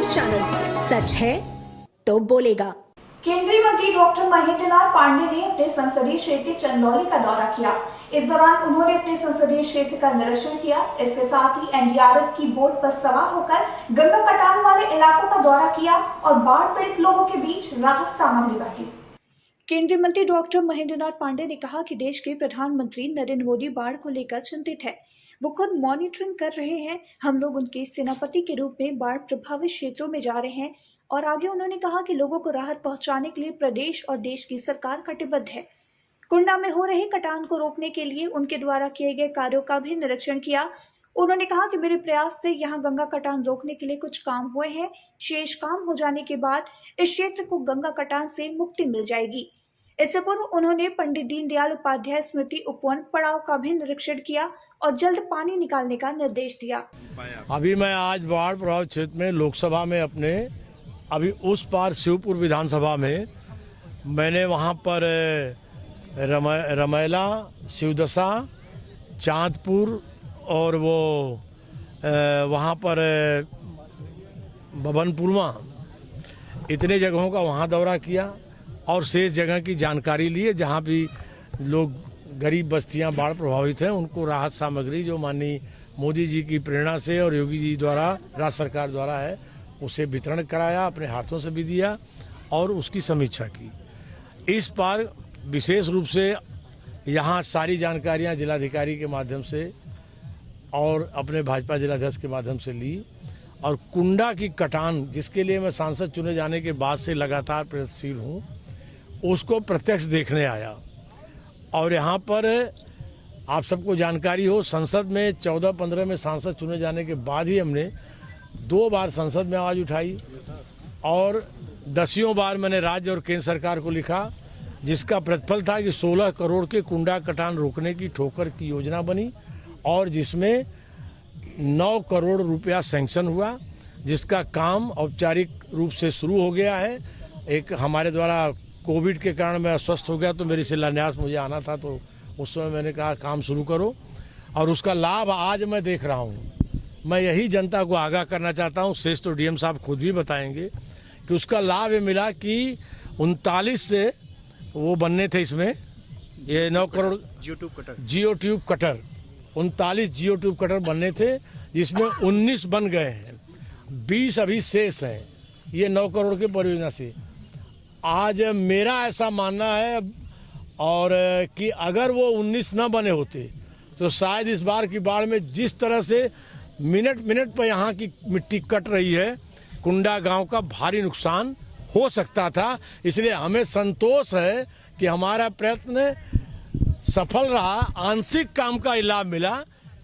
News channel, सच है तो बोलेगा। केंद्रीय मंत्री डॉक्टर महेंद्र नाथ पांडे ने अपने संसदीय क्षेत्र चंदौली का दौरा किया। इस दौरान उन्होंने अपने संसदीय क्षेत्र का निरीक्षण किया। इसके साथ ही एनडीआरएफ की बोट पर सवार होकर गंगा कटान वाले इलाकों का दौरा किया और बाढ़ पीड़ित लोगों के बीच राहत सामग्री बांटी। केंद्रीय मंत्री डॉक्टर महेंद्र नाथ पांडे ने कहा कि देश के प्रधानमंत्री नरेंद्र मोदी बाढ़ को लेकर चिंतित है। वो खुद मॉनिटरिंग कर रहे हैं। हम लोग उनके सेनापति के रूप में बाढ़ प्रभावित क्षेत्रों में जा रहे हैं। और आगे उन्होंने कहा कि लोगों को राहत पहुंचाने के लिए प्रदेश और देश की सरकार कटिबद्ध है। कुंडा में हो रहे कटान को रोकने के लिए उनके द्वारा किए गए कार्यों का भी निरीक्षण किया। उन्होंने कहा कि मेरे प्रयास से यहाँ गंगा कटान रोकने के लिए कुछ काम हुए हैं। शेष काम हो जाने के बाद इस क्षेत्र को गंगा कटान से मुक्ति मिल जाएगी। इससे पूर्व उन्होंने पंडित दीनदयाल उपाध्याय स्मृति उपवन पड़ाव का भी निरीक्षण किया और जल्द पानी निकालने का निर्देश दिया। अभी मैं आज बाढ़ प्रभावित क्षेत्र में लोकसभा में अपने अभी उस पार शिवपुर विधानसभा में मैंने वहाँ पर रमैला, शिवदशा, चांदपुर और वो वहाँ पर बबनपुरमा इतने जगहों का वहाँ दौरा किया और शेष जगह की जानकारी लिए जहाँ भी लोग गरीब बस्तियां बाढ़ प्रभावित हैं उनको राहत सामग्री जो माननीय मोदी जी की प्रेरणा से और योगी जी द्वारा राज्य सरकार द्वारा है उसे वितरण कराया, अपने हाथों से भी दिया और उसकी समीक्षा की। इस बार विशेष रूप से यहाँ सारी जानकारियाँ जिलाधिकारी के माध्यम से और अपने भाजपा जिलाध्यक्ष के माध्यम से ली और कुंडा की कटान जिसके लिए मैं सांसद चुने जाने के बाद से लगातार प्रयत्नशील हूँ उसको प्रत्यक्ष देखने आया। और यहाँ पर आप सबको जानकारी हो संसद में 14-15 में सांसद चुने जाने के बाद ही हमने 2 बार संसद में आवाज़ उठाई और 10 बार मैंने राज्य और केंद्र सरकार को लिखा जिसका प्रतिफल था कि 16 करोड़ के कुंडा कटान रोकने की ठोकर की योजना बनी और जिसमें 9 करोड़ रुपया सैंक्शन हुआ जिसका काम औपचारिक रूप से शुरू हो गया है। एक हमारे द्वारा कोविड के कारण मैं अस्वस्थ हो गया तो मेरी शिलान्यास मुझे आना था तो उस समय मैंने कहा काम शुरू करो और उसका लाभ आज मैं देख रहा हूँ। मैं यही जनता को आगाह करना चाहता हूँ, शेष तो डीएम साहब खुद भी बताएंगे कि उसका लाभ ये मिला कि 39 से वो बनने थे इसमें ये 9 करोड़ जियो ट्यूब कटर 39 जियो ट्यूब कटर बनने थे जिसमें 19 बन गए हैं, 20 अभी शेष हैं ये 9 करोड़ के परियोजना से। आज मेरा ऐसा मानना है और कि अगर वो 19 न बने होते तो शायद इस बार की बाढ़ में जिस तरह से मिनट पर यहाँ की मिट्टी कट रही है कुंडा गांव का भारी नुकसान हो सकता था। इसलिए हमें संतोष है कि हमारा प्रयत्न सफल रहा, आंशिक काम का लाभ मिला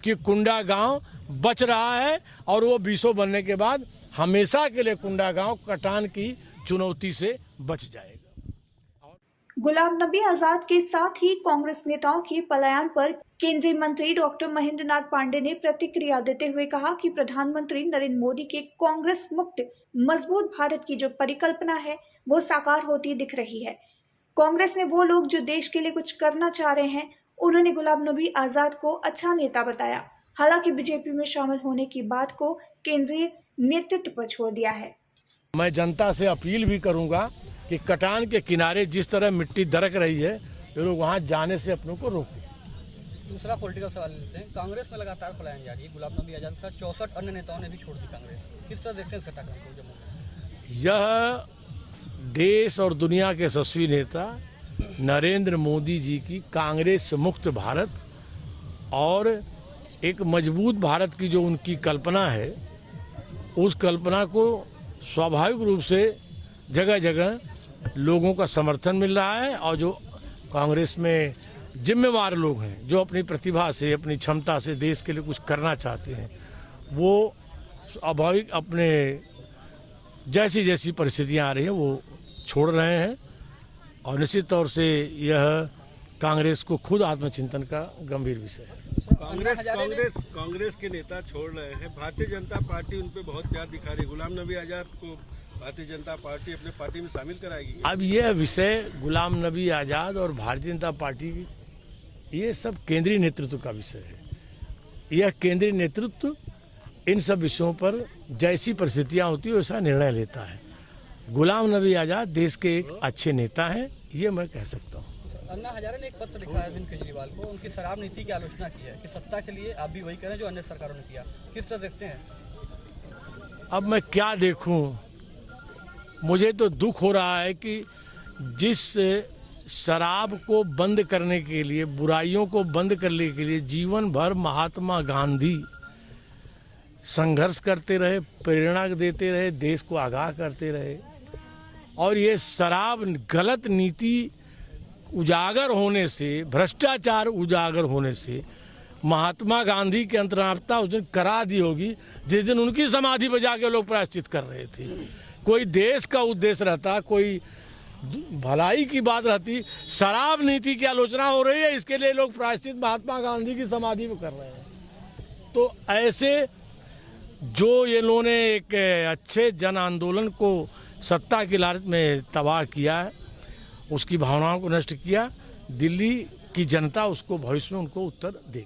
कि कुंडा गांव बच रहा है और वो 20 बनने के बाद हमेशा के लिए कुंडा गांव कटान की चुनौती से बच जाएगा। गुलाम नबी आजाद के साथ ही कांग्रेस नेताओं के पलायन पर केंद्रीय मंत्री डॉक्टर महेंद्र नाथ पांडे ने प्रतिक्रिया देते हुए कहा कि प्रधानमंत्री नरेंद्र मोदी के कांग्रेस मुक्त मजबूत भारत की जो परिकल्पना है वो साकार होती दिख रही है। कांग्रेस में वो लोग जो देश के लिए कुछ करना चाह रहे हैं। उन्होंने गुलाम नबी आजाद को अच्छा नेता बताया। हालांकि बीजेपी में शामिल होने की बात को केंद्रीय नेतृत्व पर छोड़ दिया है। मैं जनता से अपील भी करूंगा कि कटान के किनारे जिस तरह मिट्टी दरक रही है ये लोग वहां जाने से अपनों को रोकें। दूसरा पॉलिटिकल सवाल लेते हैं। कांग्रेस में लगातार पलायन जारी है। गुलाम नबी आजाद के साथ 64 अन्य नेताओं ने भी छोड़ दी कांग्रेस। किस तरह देखते हैं इस घटनाक्रम को जम्मू में? यह देश और दुनिया के यशस्वी नेता नरेंद्र मोदी जी की कांग्रेस मुक्त भारत और एक मजबूत भारत की जो उनकी कल्पना है उस कल्पना को स्वाभाविक रूप से जगह जगह लोगों का समर्थन मिल रहा है और जो कांग्रेस में जिम्मेवार लोग हैं जो अपनी प्रतिभा से अपनी क्षमता से देश के लिए कुछ करना चाहते हैं वो स्वाभाविक अपने जैसी जैसी परिस्थितियां आ रही हैं वो छोड़ रहे हैं और निश्चित तौर से यह कांग्रेस को खुद आत्मचिंतन का गंभीर विषय है। कांग्रेस के नेता छोड़ रहे हैं, भारतीय जनता पार्टी उन पे बहुत प्यार दिखा रही है। गुलाम नबी आजाद को भारतीय जनता पार्टी अपने पार्टी में शामिल कराएगी। अब यह विषय गुलाम नबी आजाद और भारतीय जनता पार्टी ये सब केंद्रीय नेतृत्व का विषय है। यह केंद्रीय नेतृत्व इन सब विषयों पर जैसी परिस्थितियां होती है वैसा निर्णय लेता है। गुलाम नबी आज़ाद देश के एक अच्छे नेता हैं, ये मैं कह सकता हूँ। अन्ना हजारे ने एक पत्र लिखा है अरविंद केजरीवाल को, उनकी शराब नीति की आलोचना की है कि सत्ता के लिए आप भी वही करें जो अन्य सरकारों ने किया। किस तरह देखते हैं? अब मैं क्या देखूं, मुझे तो दुख हो रहा है कि जिस शराब को बंद करने के लिए, बुराइयों को बंद करने के लिए जीवन भर महात्मा गांधी संघर्ष करते रहे, प्रेरणा देते रहे, देश को आगाह करते रहे, और ये शराब गलत नीति उजागर होने से, भ्रष्टाचार उजागर होने से महात्मा गांधी की अंतरात्मा उस दिन करा दी होगी जिस दिन उनकी समाधि बजा के लोग प्रायश्चित कर रहे थे। कोई देश का उद्देश्य रहता, कोई भलाई की बात रहती, शराब नीति की आलोचना हो रही है, इसके लिए लोग प्रायश्चित महात्मा गांधी की समाधि में कर रहे हैं। तो ऐसे जो ये लोगों ने एक अच्छे जन आंदोलन को सत्ता की लालच में तबाह किया है, उसकी भावनाओं को नष्ट किया, दिल्ली की जनता उसको भविष्य में उनको उत्तर देगी।